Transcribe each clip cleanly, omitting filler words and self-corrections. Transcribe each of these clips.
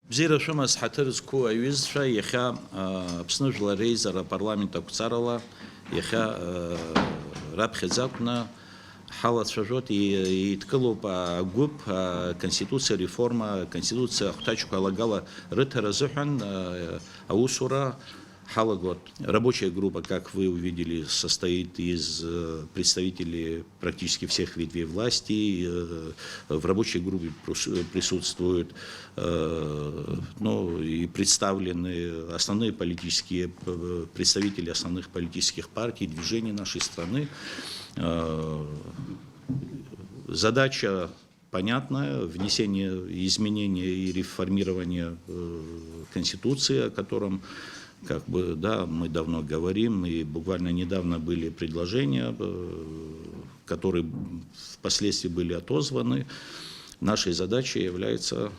Бзира шумас хатырз ку аюзша яха пснужла рейзера парламента куцарала яха рабхезакна халат шажот и ткало по губ конституция реформа конституция хтачку алагала рытера зухан аусура халагот. Рабочая группа, как вы увидели, состоит из представителей практически всех ветвей власти. В рабочей группе присутствуют и представлены основные политические представители основных политических партий, движений нашей страны. Задача понятная: внесение изменения и реформирование Конституции, о котором мы давно говорим, и буквально недавно были предложения, которые впоследствии были отозваны. Нашей задачей является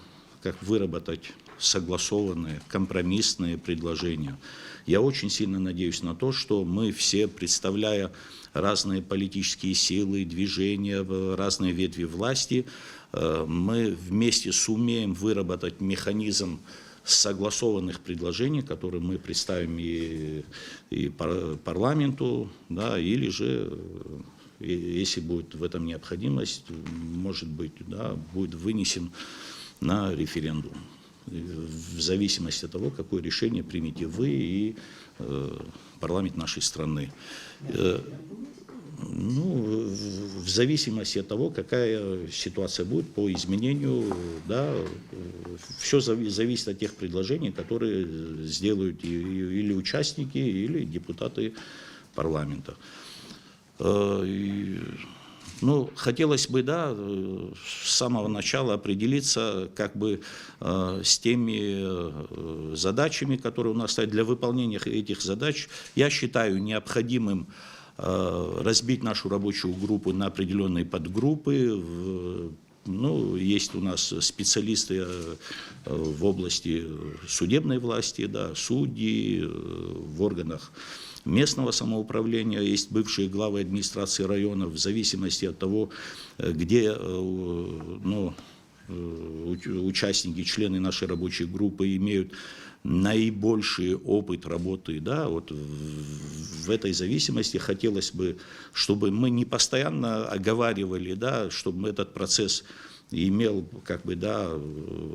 выработать согласованные, компромиссные предложения. Я очень сильно надеюсь на то, что мы все, представляя разные политические силы, движения, разные ветви власти, мы вместе сумеем выработать механизм согласованных предложений, которые мы представим и парламенту, или же, если будет в этом необходимость, может быть, будет вынесен на референдум, в зависимости от того, какое решение примете вы и парламент нашей страны. В зависимости от того, какая ситуация будет по изменению, все зависит от тех предложений, которые сделают или участники, или депутаты парламента. Хотелось бы, с самого начала определиться с теми задачами, которые у нас стоят. Для выполнения этих задач я считаю необходимым разбить нашу рабочую группу на определенные подгруппы. Есть у нас специалисты в области судебной власти, судьи, в органах местного самоуправления, есть бывшие главы администрации районов, в зависимости от того, где участники, члены нашей рабочей группы имеют наибольший опыт работы, в этой зависимости хотелось бы, чтобы мы не постоянно оговаривали, чтобы этот процесс имел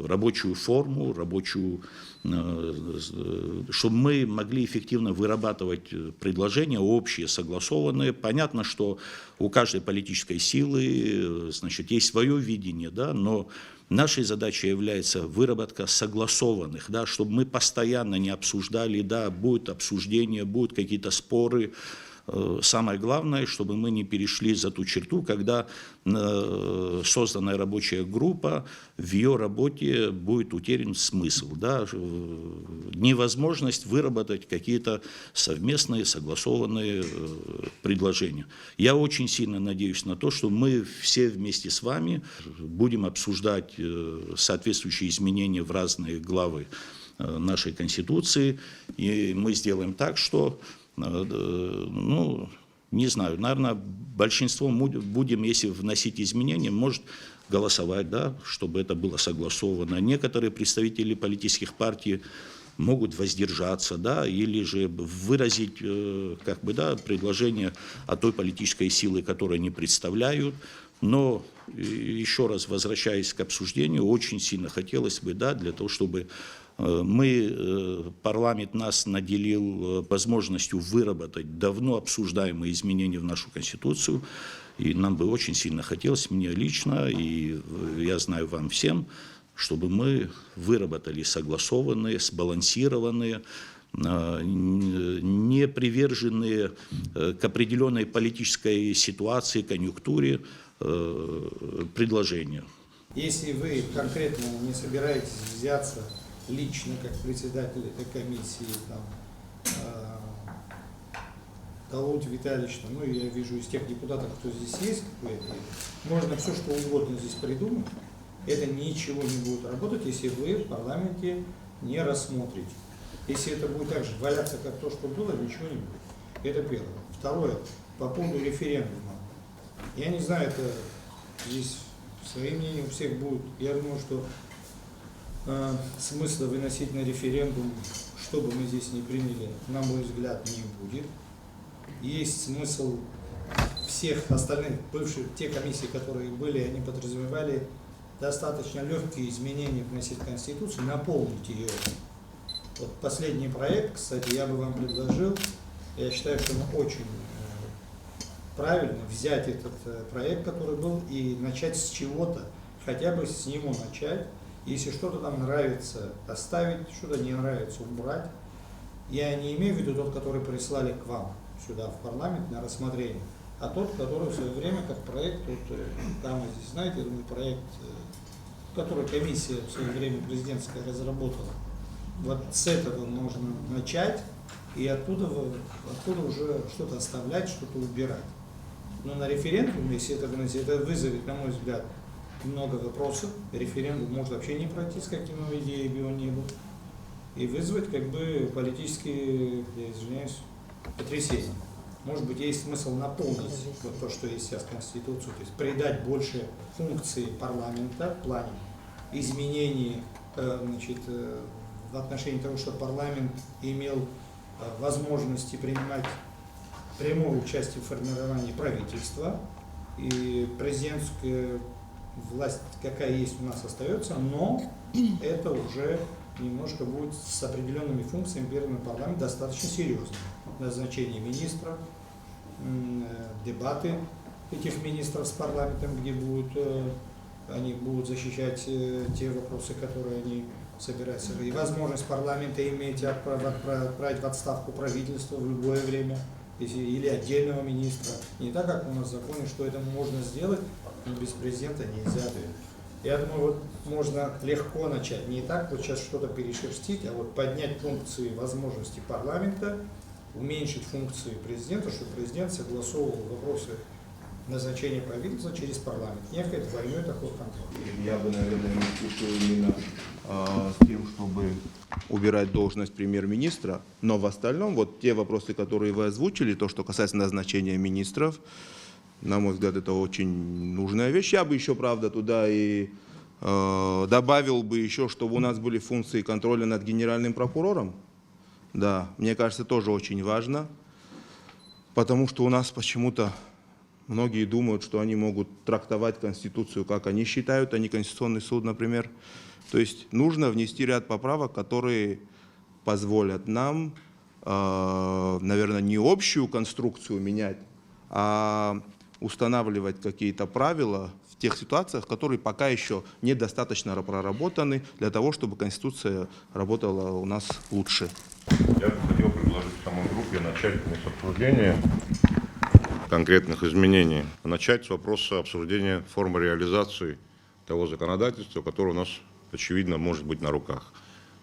рабочую форму, чтобы мы могли эффективно вырабатывать предложения общие, согласованные. Понятно, что у каждой политической силы, есть свое видение, но нашей задачей является выработка согласованных, чтобы мы постоянно не обсуждали, будет обсуждение, будут какие-то споры. Самое главное, чтобы мы не перешли за ту черту, когда созданная рабочая группа, в ее работе будет утерян смысл, невозможность выработать какие-то совместные, согласованные предложения. Я очень сильно надеюсь на то, что мы все вместе с вами будем обсуждать соответствующие изменения в разные главы нашей Конституции, и мы сделаем так, что не знаю, наверное, большинство будем, если вносить изменения, может голосовать, чтобы это было согласовано. Некоторые представители политических партий могут воздержаться, или же выразить, предложение от той политической силы, которую они представляют. Но, еще раз возвращаясь к обсуждению, очень сильно хотелось бы, для того, чтобы парламент нас наделил возможностью выработать давно обсуждаемые изменения в нашу Конституцию. И нам бы очень сильно хотелось, мне лично, и я знаю вам всем, чтобы мы выработали согласованные, сбалансированные, не приверженные к определенной политической ситуации, конъюнктуре предложения. Если вы конкретно не собираетесь взяться лично, как председатель этой комиссии, Талут Витальевич, я вижу из тех депутатов, кто здесь есть, можно все что угодно здесь придумать, это ничего не будет работать, если вы в парламенте не рассмотрите. Если это будет так же валяться, как то, что было, ничего не будет. Это первое. Второе, по поводу референдума. Я не знаю, это здесь свои мнения у всех будут. Я думаю, что смысла выносить на референдум, что бы мы здесь не приняли, на мой взгляд, не будет. Есть смысл всех остальных бывших, те комиссии, которые были, они подразумевали достаточно легкие изменения вносить в Конституцию, наполнить ее. Вот последний проект, кстати, я бы вам предложил, я считаю, что очень правильно взять этот проект, который был, и начать с чего-то, хотя бы с него начать. Если что-то там нравится, оставить, что-то не нравится, убрать. Я не имею в виду тот, который прислали к вам сюда, в парламент, на рассмотрение, а тот, который в свое время как проект, вот, там, здесь, знаете, я думаю, проект, который комиссия в свое время президентская разработала. Вот с этого можно начать, и оттуда уже что-то оставлять, что-то убирать. Но на референдум, если это вызовет, на мой взгляд, много вопросов, референдум может вообще не пройти, с какими идеями он не был, и вызвать как бы политические, я извиняюсь, потрясения. Может быть, есть смысл наполнить вот то, что есть сейчас в Конституции, то есть придать больше функций парламента в плане изменений в отношении того, что парламент имел возможности принимать прямое участие в формировании правительства, и президентская власть, какая есть у нас, остается, но это уже немножко будет с определенными функциями передано парламент достаточно серьезно. Назначение министров, дебаты этих министров с парламентом, где они будут защищать те вопросы, которые они собираются. И возможность парламента иметь отправить в отставку правительство в любое время, или отдельного министра. Не так, как у нас в законе, что это можно сделать, но без президента нельзя. Я думаю, вот можно легко начать. Не так вот сейчас что-то перешерстить, а вот поднять функции возможности парламента, уменьшить функции президента, чтобы президент согласовывал вопросы назначения правительства через парламент. Некое двойной такой контроль. Я бы, наверное, не именно с тем, чтобы убирать должность премьер-министра, но в остальном вот те вопросы, которые вы озвучили, то, что касается назначения министров, на мой взгляд, это очень нужная вещь. Я бы еще, правда, туда и добавил бы еще, чтобы у нас были функции контроля над генеральным прокурором. Да, мне кажется, тоже очень важно, потому что у нас почему-то многие думают, что они могут трактовать Конституцию, как они считают, а не Конституционный суд, например. То есть нужно внести ряд поправок, которые позволят нам, наверное, не общую конструкцию менять, а устанавливать какие-то правила в тех ситуациях, которые пока еще недостаточно проработаны для того, чтобы Конституция работала у нас лучше. Я бы хотел предложить самой группе начать с обсуждения конкретных изменений, начать с вопроса обсуждения формы реализации того законодательства, которое у нас, очевидно, может быть на руках.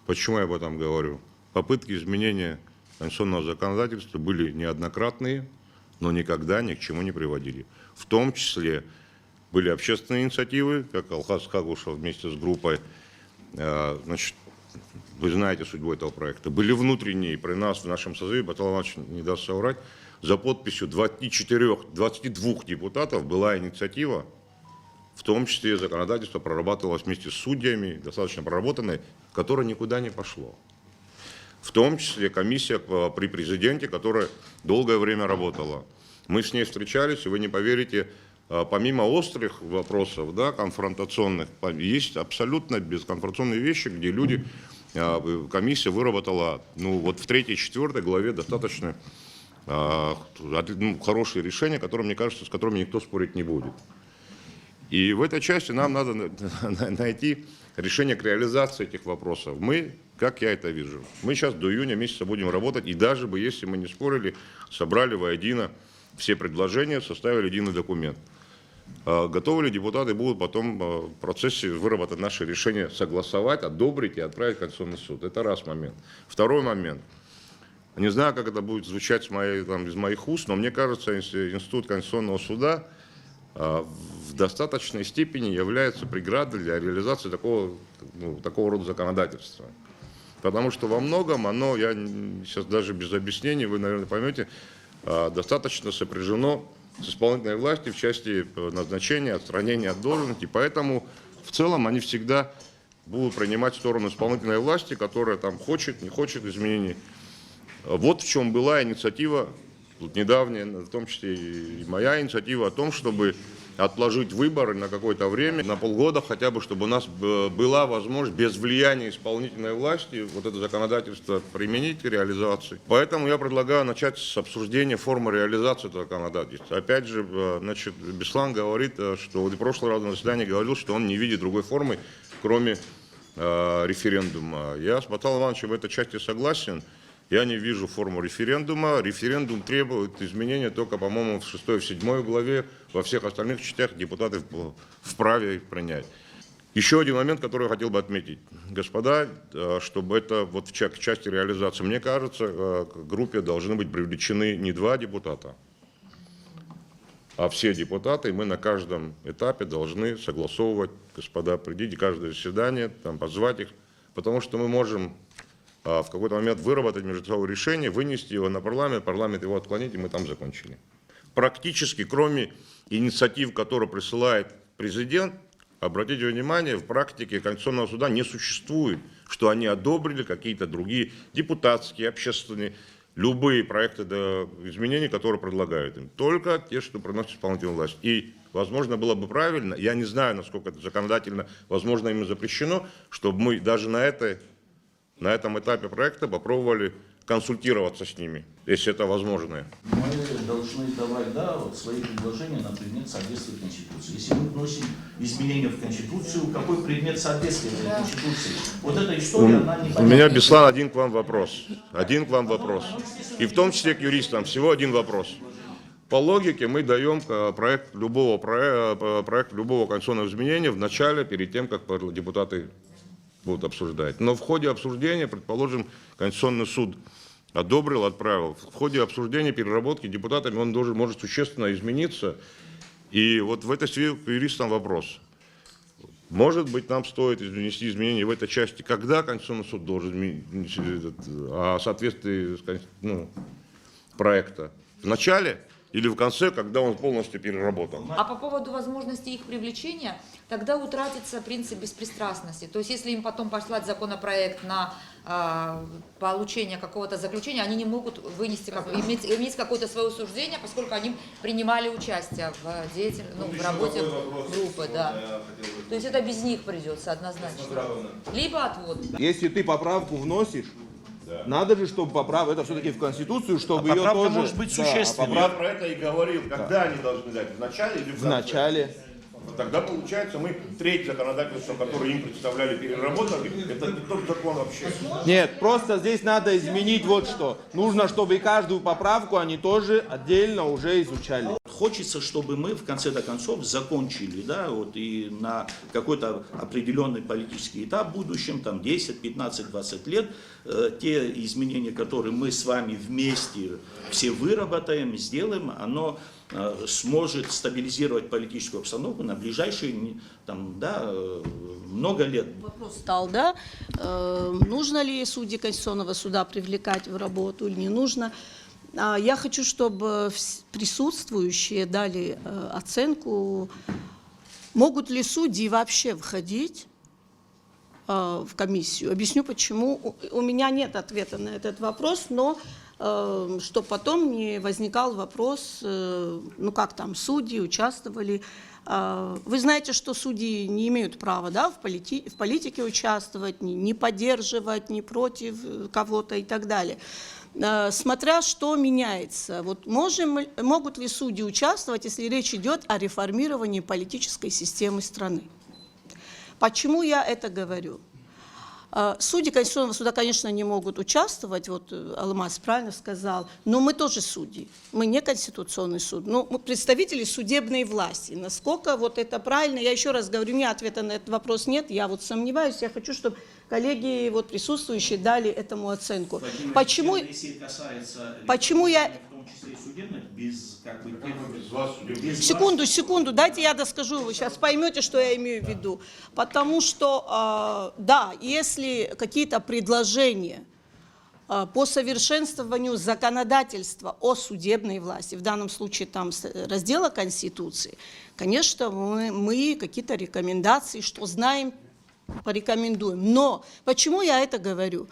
Почему я об этом говорю? Попытки изменения конституционного законодательства были неоднократные, но никогда ни к чему не приводили. В том числе были общественные инициативы, как Алхаз Хагушев вместе с группой, значит, вы знаете судьбу этого проекта. Были внутренние при нас, в нашем созыве, Батал Иванович не даст соврать, за подписью 22 депутатов была инициатива, в том числе законодательство прорабатывалось вместе с судьями, достаточно проработанное, которое никуда не пошло. В том числе комиссия при президенте, которая долгое время работала. Мы с ней встречались, и вы не поверите, помимо острых вопросов, да, конфронтационных, есть абсолютно бесконфронтационные вещи, где люди, комиссия выработала, ну, вот в 3-4 главе достаточно хорошие решения, которые, мне кажется, с которыми никто спорить не будет. И в этой части нам надо найти решение к реализации этих вопросов. Мы, как я это вижу, мы сейчас до июня месяца будем работать, и даже бы, если мы не спорили, собрали воедино все предложения, составили единый документ. Готовы ли депутаты будут потом в процессе выработать наши решения, согласовать, одобрить и отправить в Конституционный суд? Это раз момент. Второй момент. Не знаю, как это будет звучать из моих уст, но мне кажется, институт Конституционного суда в достаточной степени является преградой для реализации такого рода законодательства. Потому что во многом оно, я сейчас даже без объяснений, вы, наверное, поймете, достаточно сопряжено с исполнительной властью в части назначения, отстранения от должности. Поэтому в целом они всегда будут принимать сторону исполнительной власти, которая там хочет, не хочет изменений. Вот в чем была инициатива, тут недавняя, в том числе и моя инициатива, о том, чтобы отложить выборы на какое-то время, на полгода хотя бы, чтобы у нас была возможность без влияния исполнительной власти вот это законодательство применить и реализации. Поэтому я предлагаю начать с обсуждения формы реализации этого законодательства. Опять же, значит, Беслан говорит, что в прошлый раз на заседании говорил, что он не видит другой формы, кроме референдума. Я с Баталом Ивановичем в этой части согласен. Я не вижу форму референдума. Референдум требует изменения только, по-моему, в 6 и в 7 главе. Во всех остальных частях депутаты вправе принять. Еще один момент, который я хотел бы отметить. Господа, чтобы это вот в части реализации, мне кажется, к группе должны быть привлечены не 2 депутата, а все депутаты. И мы на каждом этапе должны согласовывать, господа, придите каждое заседание, там, позвать их, потому что мы можем в какой-то момент выработать между собой решение, вынести его на парламент, парламент его отклонить, и мы там закончили. Практически, кроме инициатив, которые присылает президент, обратите внимание, в практике Конституционного суда не существует, что они одобрили какие-то другие депутатские, общественные, любые проекты изменений, которые предлагают им. Только те, что приносит исполнительная власть. И, возможно, было бы правильно, я не знаю, насколько это законодательно, возможно, им запрещено, чтобы мы даже на этом этапе проекта попробовали консультироваться с ними, если это возможно. Мы должны давать, да, вот свои предложения на предмет соответствия Конституции. Если мы вносим изменения в Конституцию, какой предмет соответствия этой Конституции? Вот эта история, она не понятна. У меня, Беслан, один к вам вопрос. Один к вам вопрос. И в том числе к юристам. Всего один вопрос. По логике мы даем проект любого конституционного изменения в начале, перед тем, как депутаты будут обсуждать. Но в ходе обсуждения, предположим, Конституционный суд одобрил, отправил. В ходе обсуждения, переработки депутатами он может существенно измениться. И вот в этой связи к юристам вопрос. Может быть, нам стоит внести изменения в этой части, когда Конституционный суд должен о соответствии проекта? В начале или в конце, когда он полностью переработан? А по поводу возможности их привлечения, тогда утратится принцип беспристрастности. То есть, если им потом послать законопроект на получение какого-то заключения, они не могут вынести, иметь какое-то свое суждение, поскольку они принимали участие в работе группы. Да. То есть это без них придется однозначно. Либо отвод. Если ты поправку вносишь, надо же, чтобы поправка, это все-таки в Конституцию, чтобы ее поправка тоже... может быть существенной. Я про это и говорил. Когда они должны дать? В начале или в конце? В начале. Тогда получается, мы треть законодательства, которое им представляли, переработали. Это не тот закон вообще. Нет, просто здесь надо изменить вот что. Нужно, чтобы и каждую поправку они тоже отдельно уже изучали. Хочется, чтобы мы в конце-то концов закончили, да, вот и на какой-то определенный политический этап в будущем, там 10, 15, 20 лет, те изменения, которые мы с вами вместе все выработаем, сделаем, оно сможет стабилизировать политическую обстановку на ближайшие там, да, много лет. Вопрос стал, да, нужно ли судьи Конституционного суда привлекать в работу или не нужно. Я хочу, чтобы присутствующие дали оценку, могут ли судьи вообще входить в комиссию. Объясню почему. У меня нет ответа на этот вопрос, но чтобы потом не возникал вопрос, ну как там судьи участвовали. Вы знаете, что судьи не имеют права, да, в политике участвовать, не поддерживать, не против кого-то и так далее. Смотря что меняется. Вот могут ли судьи участвовать, если речь идет о реформировании политической системы страны? Почему я это говорю? Судьи Конституционного суда, конечно, не могут участвовать, вот Алмаз правильно сказал, но мы тоже судьи, мы не Конституционный суд, но мы представители судебной власти. Насколько вот это правильно, я еще раз говорю, у меня ответа на этот вопрос нет, я вот сомневаюсь, я хочу, чтобы коллеги вот присутствующие дали этому оценку. Почему я... В том числе и судебных, без, как бы, без Секунду, дайте я доскажу, вы сейчас поймете, что я имею в виду. Потому что, да, если какие-то предложения по совершенствованию законодательства о судебной власти, в данном случае там раздела Конституции, конечно, мы какие-то рекомендации, что знаем порекомендуем. Но почему я это говорю?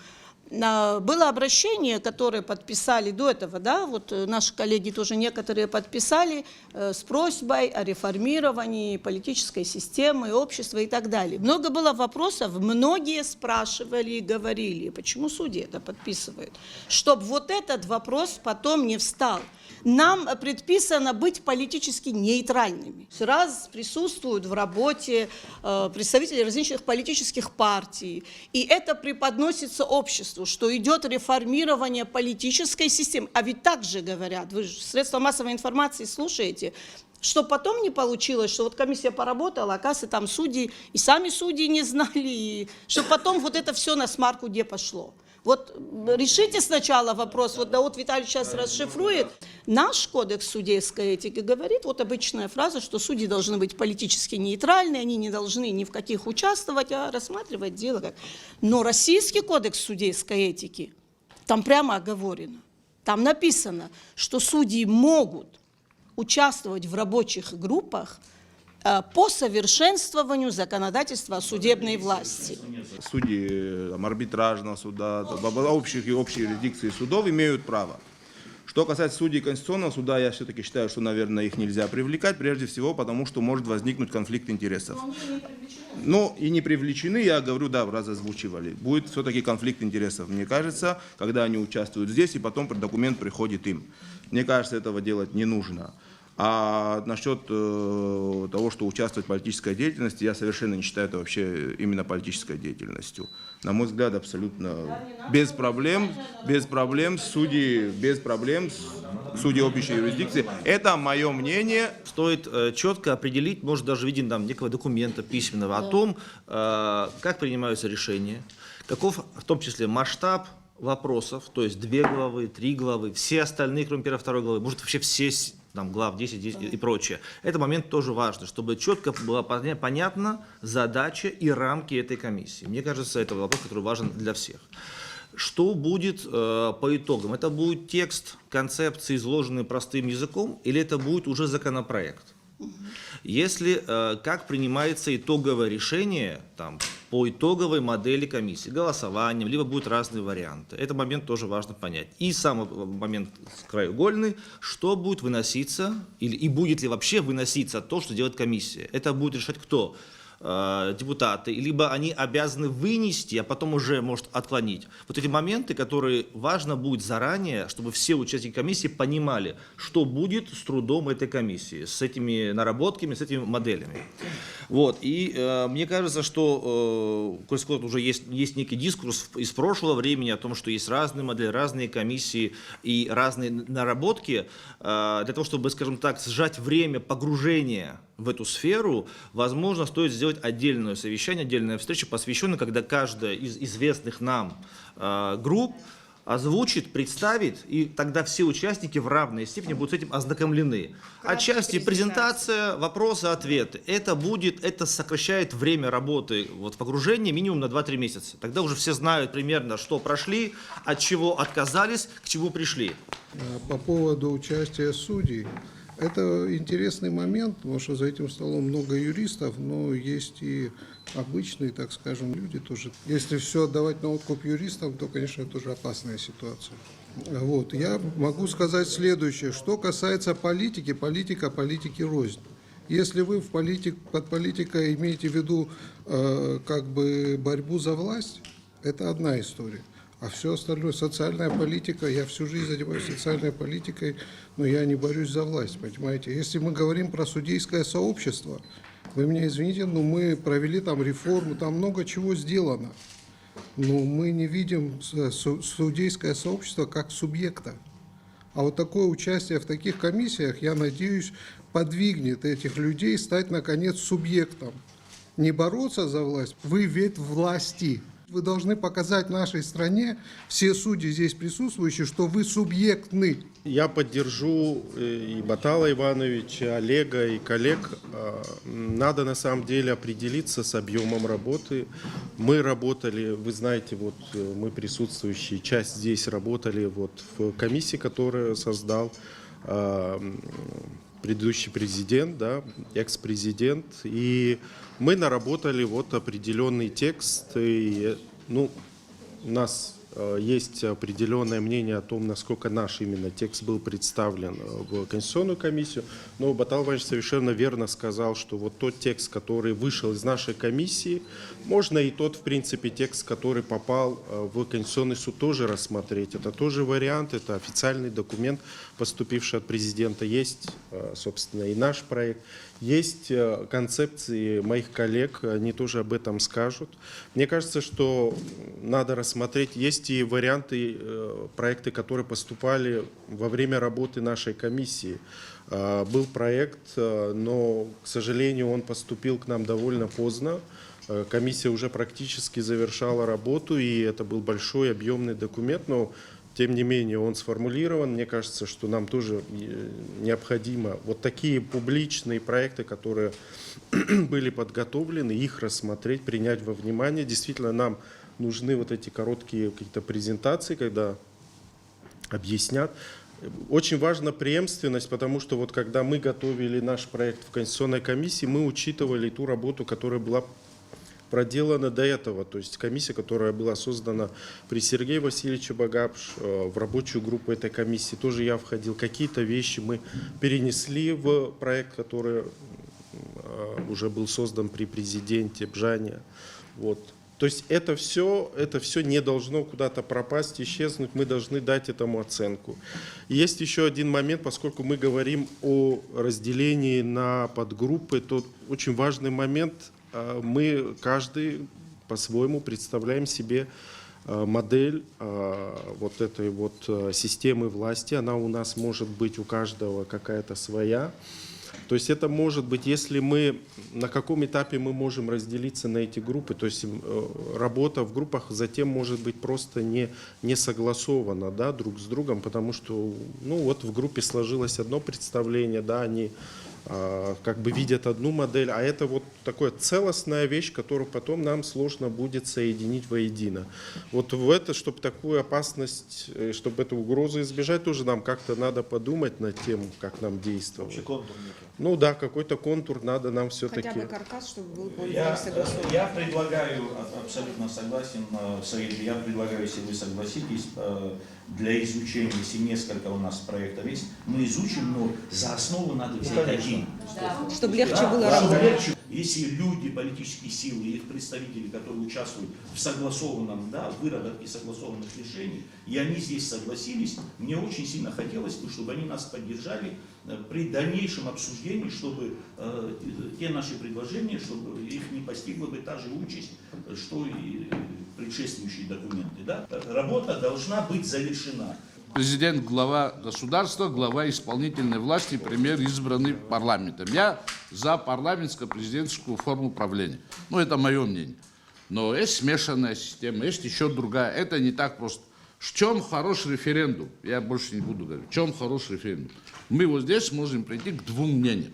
Было обращение, которое подписали до этого, да, вот наши коллеги тоже некоторые подписали с просьбой о реформировании политической системы, общества и так далее. Много было вопросов, многие спрашивали и говорили, почему судьи это подписывают, чтобы вот этот вопрос потом не встал. Нам предписано быть политически нейтральными. Раз присутствуют в работе представители различных политических партий, и это преподносится обществу, что идет реформирование политической системы. А ведь так же говорят, вы же средства массовой информации слушаете, что потом не получилось, что вот комиссия поработала, оказывается, там судьи, и сами судьи не знали, и что потом вот это все на смарку где пошло. Вот решите сначала вопрос, вот Даут Витальевич сейчас расшифрует. Наш кодекс судейской этики говорит, вот обычная фраза, что судьи должны быть политически нейтральны, они не должны ни в каких участвовать, а рассматривать дело как. Но российский кодекс судейской этики, там прямо оговорено, там написано, что судьи могут участвовать в рабочих группах по совершенствованию законодательства о судебной власти. Судьи арбитражного суда, общей юрисдикции судов имеют право. Что касается судей Конституционного суда, я все-таки считаю, что, наверное, их нельзя привлекать, прежде всего, потому что может возникнуть конфликт интересов. Ну, и не привлечены, я говорю, да, раз озвучивали. Будет все-таки конфликт интересов, мне кажется, когда они участвуют здесь, и потом документ приходит им. Мне кажется, этого делать не нужно. А насчет того, что участвовать в политической деятельности, я совершенно не считаю это вообще именно политической деятельностью. На мой взгляд, абсолютно без проблем судьи общей юрисдикции. Это мое мнение. Стоит четко определить, может даже в виде некого документа письменного о том, как принимаются решения, каков в том числе масштаб вопросов, то есть 2 главы, 3 главы, все остальные, кроме 1-2 главы, может вообще все глав 10 и прочее. Это момент тоже важный, чтобы четко была понятна задача и рамки этой комиссии. Мне кажется, это вопрос, который важен для всех. Что будет по итогам? Это будет текст концепции, изложенный простым языком, или это будет уже законопроект? Если как принимается итоговое решение по итоговой модели комиссии, голосованием, либо будут разные варианты. Этот момент тоже важно понять. И самый момент краеугольный, что будет выноситься, и будет ли вообще выноситься то, что делает комиссия. Это будет решать кто? Депутаты, либо они обязаны вынести, а потом уже может отклонить. Вот эти моменты, которые важно будет заранее, чтобы все участники комиссии понимали, что будет с трудом этой комиссии, с этими наработками, с этими моделями. Вот. И мне кажется, что уже есть некий дискурс из прошлого времени о том, что есть разные модели, разные комиссии и разные наработки. Для того, чтобы, скажем так, сжать время погружения в эту сферу, возможно, стоит сделать отдельное совещание, отдельную встречу, посвященную, когда каждая из известных нам групп озвучит, представит, и тогда все участники в равной степени будут с этим ознакомлены. Отчасти презентация, вопросы, ответы. Это сокращает время работы в погружении минимум на 2-3 месяца. Тогда уже все знают примерно, что прошли, от чего отказались, к чему пришли. По поводу участия судей. Это интересный момент, потому что за этим столом много юристов, но есть и обычные, так скажем, люди тоже. Если все отдавать на откуп юристам, то, конечно, это тоже опасная ситуация. Вот. Я могу сказать следующее. Что касается политики, политики рознь. Если вы под политикой имеете в виду борьбу за власть, это одна история. А все остальное, социальная политика, я всю жизнь занимаюсь социальной политикой, но я не борюсь за власть, понимаете. Если мы говорим про судейское сообщество, вы меня извините, но мы провели там реформу, там много чего сделано, но мы не видим судейское сообщество как субъекта. А вот такое участие в таких комиссиях, я надеюсь, подвигнет этих людей стать, наконец, субъектом. Не бороться за власть, вы ведь власти. Вы должны показать нашей стране, все судьи здесь присутствующие, что вы субъектны. Я поддержу и Батала Ивановича, Олега, и коллег. Надо на самом деле определиться с объемом работы. Мы работали, вы знаете, мы присутствующие, часть здесь работали в комиссии, которую создал предыдущий президент, да, экс-президент, и мы наработали вот определенный текст, и, ну, у нас есть определенное мнение о том, насколько наш именно текст был представлен в Конституционную комиссию, но Баталов Иванович совершенно верно сказал, что вот тот текст, который вышел из нашей комиссии, можно и тот, в принципе, текст, который попал в Конституционный суд, тоже рассмотреть. Это тоже вариант, это официальный документ, поступивший от президента. Есть, собственно, и наш проект. Есть концепции моих коллег, они тоже об этом скажут. Мне кажется, что надо рассмотреть, есть и варианты, проекты, которые поступали во время работы нашей комиссии. Был проект, но, к сожалению, он поступил к нам довольно поздно. Комиссия уже практически завершала работу, и это был большой объемный документ, но тем не менее он сформулирован. Мне кажется, что нам тоже необходимо вот такие публичные проекты, которые были подготовлены, их рассмотреть, принять во внимание. Действительно, нам нужны вот эти короткие какие-то презентации, когда объяснят. Очень важна преемственность, потому что вот когда мы готовили наш проект в Конституционной комиссии, мы учитывали ту работу, которая была проделана до этого. То есть комиссия, которая была создана при Сергее Васильевиче Багапш, в рабочую группу этой комиссии тоже я входил. Какие-то вещи мы перенесли в проект, который уже был создан при президенте Бжане. Вот. То есть это все не должно куда-то пропасть, исчезнуть, мы должны дать этому оценку. И есть еще один момент, поскольку мы говорим о разделении на подгруппы, то очень важный момент, мы каждый по-своему представляем себе модель вот этой вот системы власти, она у нас может быть у каждого какая-то своя. То есть это может быть, если мы, на каком этапе мы можем разделиться на эти группы, то есть работа в группах затем может быть просто не согласована, да, друг с другом, потому что, ну, вот в группе сложилось одно представление, да, они как бы видят одну модель, а это вот такая целостная вещь, которую потом нам сложно будет соединить воедино. Вот в это, чтобы такую опасность, чтобы эту угрозу избежать, тоже нам как-то надо подумать над тем, как нам действовать. Общий контур некий. Ну да, какой-то контур надо нам все-таки. Хотя бы каркас, чтобы был более Я согласован. предлагаю, абсолютно согласен, Саид, я предлагаю, если вы согласитесь, для изучения, если несколько у нас проектов есть, мы изучим, но за основу надо взять один. Чтобы легче Да, было чтобы работать. легче. Если люди, политические силы и их представители, которые участвуют в согласованном, да, в выработке согласованных решений, и они здесь согласились, мне очень сильно хотелось бы, чтобы они нас поддержали при дальнейшем обсуждении, чтобы те наши предложения, чтобы их не постигла бы та же участь, что и предшествующие документы. Да? Работа должна быть завершена. Президент, глава государства, глава исполнительной власти, премьер, избранный парламентом. Я за парламентско-президентскую форму правления. Ну, это мое мнение. Но есть смешанная система, есть еще другая. Это не так просто. В чем хороший референдум? Я больше не буду говорить. В чем хороший референдум? Мы вот здесь можем прийти к двум мнениям.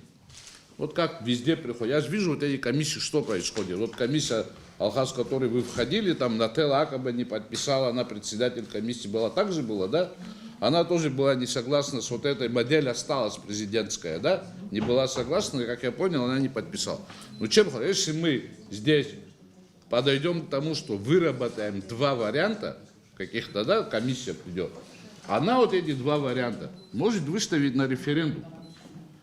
Вот как везде приходят. Я же вижу вот эти комиссии, что происходит. Вот комиссия Алхаз, в которой вы входили, там Нателла Акаба не подписала, она председатель комиссии была, так же было, да? Она тоже была не согласна с вот этой моделью, осталась президентская, да? Не была согласна, и, как я понял, она не подписала. Ну, чем, если мы здесь подойдем к тому, что выработаем два варианта, каких-то, да, комиссия придет, она вот эти два варианта может выставить на референдум.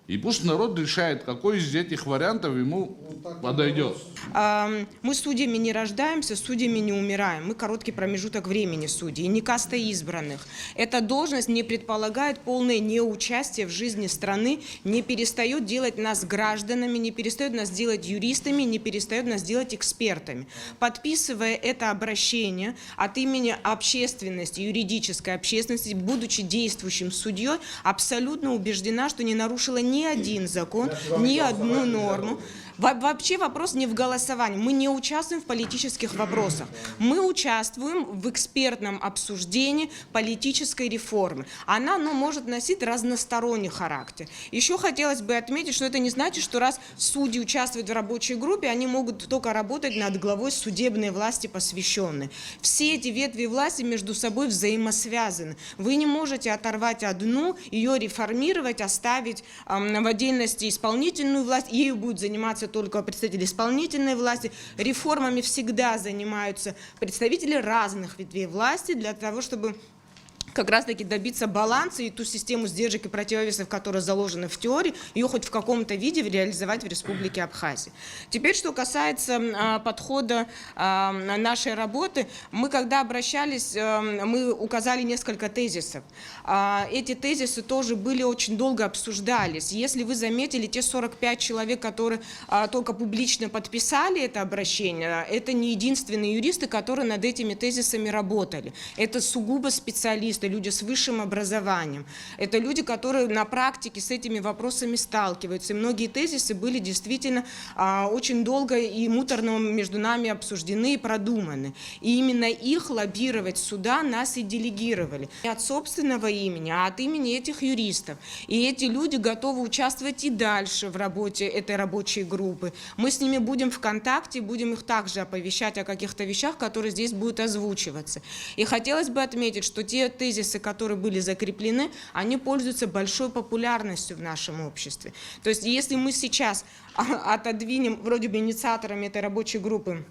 И пусть народ решает, какой из этих вариантов ему подойдет. Мы судьями не рождаемся, судьями не умираем. Мы короткий промежуток времени судей, не каста избранных. Эта должность не предполагает полное неучастие в жизни страны, не перестает делать нас гражданами, не перестает нас делать юристами, не перестает нас делать экспертами. Подписывая это обращение от имени общественности, юридической общественности, будучи действующим судьей, абсолютно убеждена, что не нарушила ни один закон, ни одну норму. Вообще вопрос не в голосовании. Мы не участвуем в политических вопросах. Мы участвуем в экспертном обсуждении политической реформы. Она может носить разносторонний характер. Еще хотелось бы отметить, что это не значит, что раз судьи участвуют в рабочей группе, они могут только работать над главой судебной власти посвященной. Все эти ветви власти между собой взаимосвязаны. Вы не можете оторвать одну, ее реформировать, оставить в отдельности исполнительную власть, ею будет заниматься только представители исполнительной власти. Реформами всегда занимаются представители разных ветвей власти для того, чтобы как раз-таки добиться баланса и ту систему сдержек и противовесов, которая заложена в теории, ее хоть в каком-то виде реализовать в Республике Абхазия. Теперь, что касается подхода нашей работы, мы когда обращались, мы указали несколько тезисов. Эти тезисы тоже были очень долго обсуждались. Если вы заметили, те 45 человек, которые только публично подписали это обращение, это не единственные юристы, которые над этими тезисами работали. Это сугубо специалисты, люди с высшим образованием. Это люди, которые на практике с этими вопросами сталкиваются. И многие тезисы были действительно очень долго и муторно между нами обсуждены и продуманы. И именно их лоббировать суда нас и делегировали. Не от собственного имени, а от имени этих юристов. И эти люди готовы участвовать и дальше в работе этой рабочей группы. Мы с ними будем в контакте, будем их также оповещать о каких-то вещах, которые здесь будут озвучиваться. И хотелось бы отметить, что те тезисы, которые были закреплены, они пользуются большой популярностью в нашем обществе. То есть если мы сейчас отодвинем, вроде бы инициаторами этой рабочей группы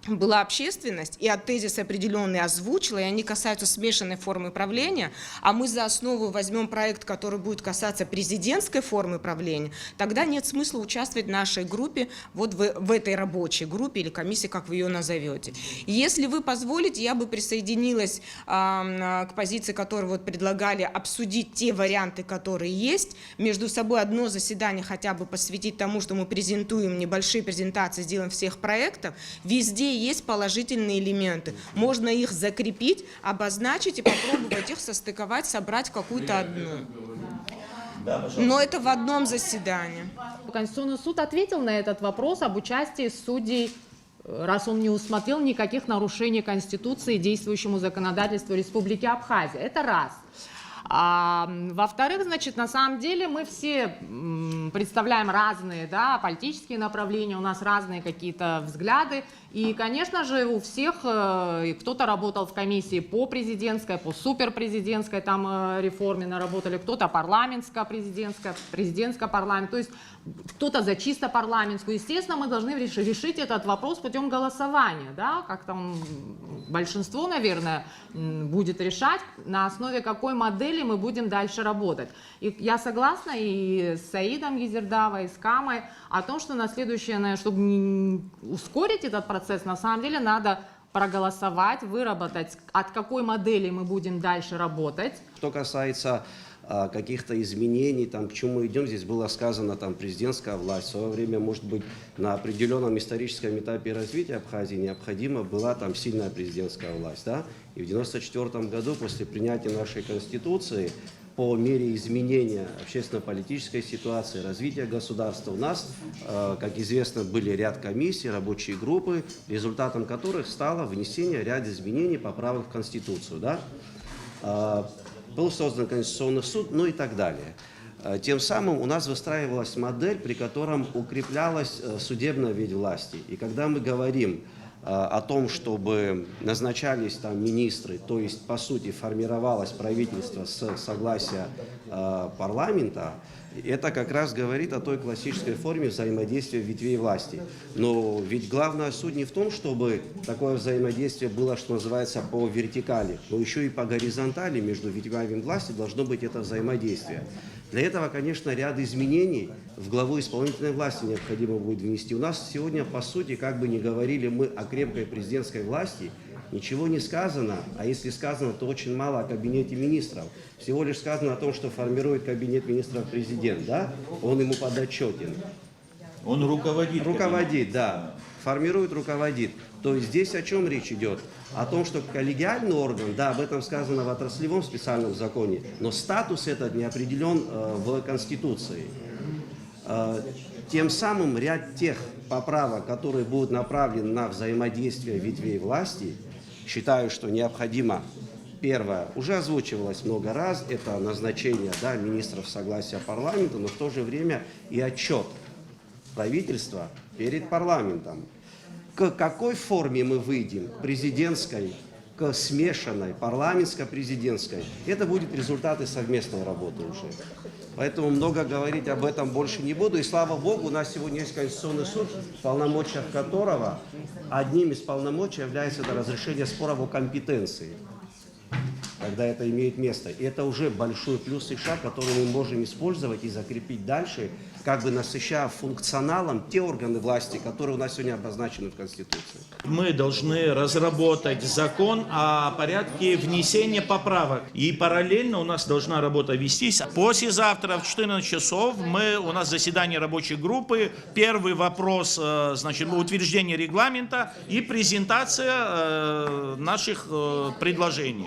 была общественность, и от тезиса определенные озвучила, и они касаются смешанной формы правления, а мы за основу возьмем проект, который будет касаться президентской формы правления, тогда нет смысла участвовать в нашей группе, вот в этой рабочей группе или комиссии, как вы ее назовете. Если вы позволите, я бы присоединилась к позиции, которую вот предлагали обсудить те варианты, которые есть, между собой одно заседание хотя бы посвятить тому, что мы презентуем небольшие презентации, сделаем всех проектов, везде есть положительные элементы. Можно их закрепить, обозначить и попробовать их состыковать, собрать какую-то одну. Но это в одном заседании. Конституционный суд ответил на этот вопрос об участии судей, раз он не усмотрел никаких нарушений Конституции и действующему законодательству Республики Абхазия. Это раз. Во-вторых, значит, на самом деле мы все представляем разные, да, политические направления, у нас разные какие-то взгляды. И, конечно же, у всех, кто-то работал в комиссии по президентской, по суперпрезидентской там реформе наработали, кто-то парламентско-президентская, президентско-парламент, то есть кто-то за чисто парламентскую. Естественно, мы должны решить этот вопрос путем голосования, да, как-то большинство, наверное, будет решать, на основе какой модели мы будем дальше работать. И я согласна и с Саидом Езердавой, и с Камой о том, что на следующее, наверное, чтобы ускорить этот процесс, на самом деле надо проголосовать, выработать, от какой модели мы будем дальше работать. Что касается каких-то изменений, там, к чему идем, здесь было сказано, там, президентская власть. В свое время, может быть, на определенном историческом этапе развития Абхазии необходима была там сильная президентская власть. Да? И в 1994 году, после принятия нашей Конституции, по мере изменения общественно-политической ситуации, развития государства, у нас, как известно, были ряд комиссий, рабочие группы, результатом которых стало внесение ряда изменений, поправок в Конституцию. Да? Был создан Конституционный суд, ну и так далее. Тем самым у нас выстраивалась модель, при котором укреплялась судебная ветвь власти. И когда мы говорим о том, чтобы назначались там министры, то есть, по сути, формировалось правительство с согласия парламента, это как раз говорит о той классической форме взаимодействия ветвей власти. Но ведь главная суть не в том, чтобы такое взаимодействие было, что называется, по вертикали, но еще и по горизонтали между ветвями власти должно быть это взаимодействие. Для этого, конечно, ряд изменений в главу исполнительной власти необходимо будет внести. У нас сегодня, по сути, как бы ни говорили мы о крепкой президентской власти, ничего не сказано, а если сказано, то очень мало о кабинете министров. Всего лишь сказано о том, что формирует кабинет министров президент, да? Он ему подотчетен. Он руководит. Руководит, да. Формирует, руководит. То есть здесь о чем речь идет? О том, что коллегиальный орган, да, об этом сказано в отраслевом специальном законе, но статус этот не определен в Конституции. Тем самым ряд тех поправок, которые будут направлены на взаимодействие ветвей власти, считаю, что необходимо. Первое, уже озвучивалось много раз, это назначение министров согласия парламента, но в то же время и отчет правительства перед парламентом. К какой форме мы выйдем, президентской, к смешанной, парламентско-президентской, это будет результаты совместной работы уже. Поэтому много говорить об этом больше не буду. И слава Богу, у нас сегодня есть Конституционный суд, в полномочиях которого одним из полномочий является это разрешение споров о компетенции, когда это имеет место. И это уже большой плюс и шаг, который мы можем использовать и закрепить дальше, как бы насыщая функционалом те органы власти, которые у нас сегодня обозначены в Конституции. Мы должны разработать закон о порядке внесения поправок. И параллельно у нас должна работа вестись. Послезавтра в 14 часов у нас заседание рабочей группы. Первый вопрос, значит, утверждение регламента и презентация наших предложений.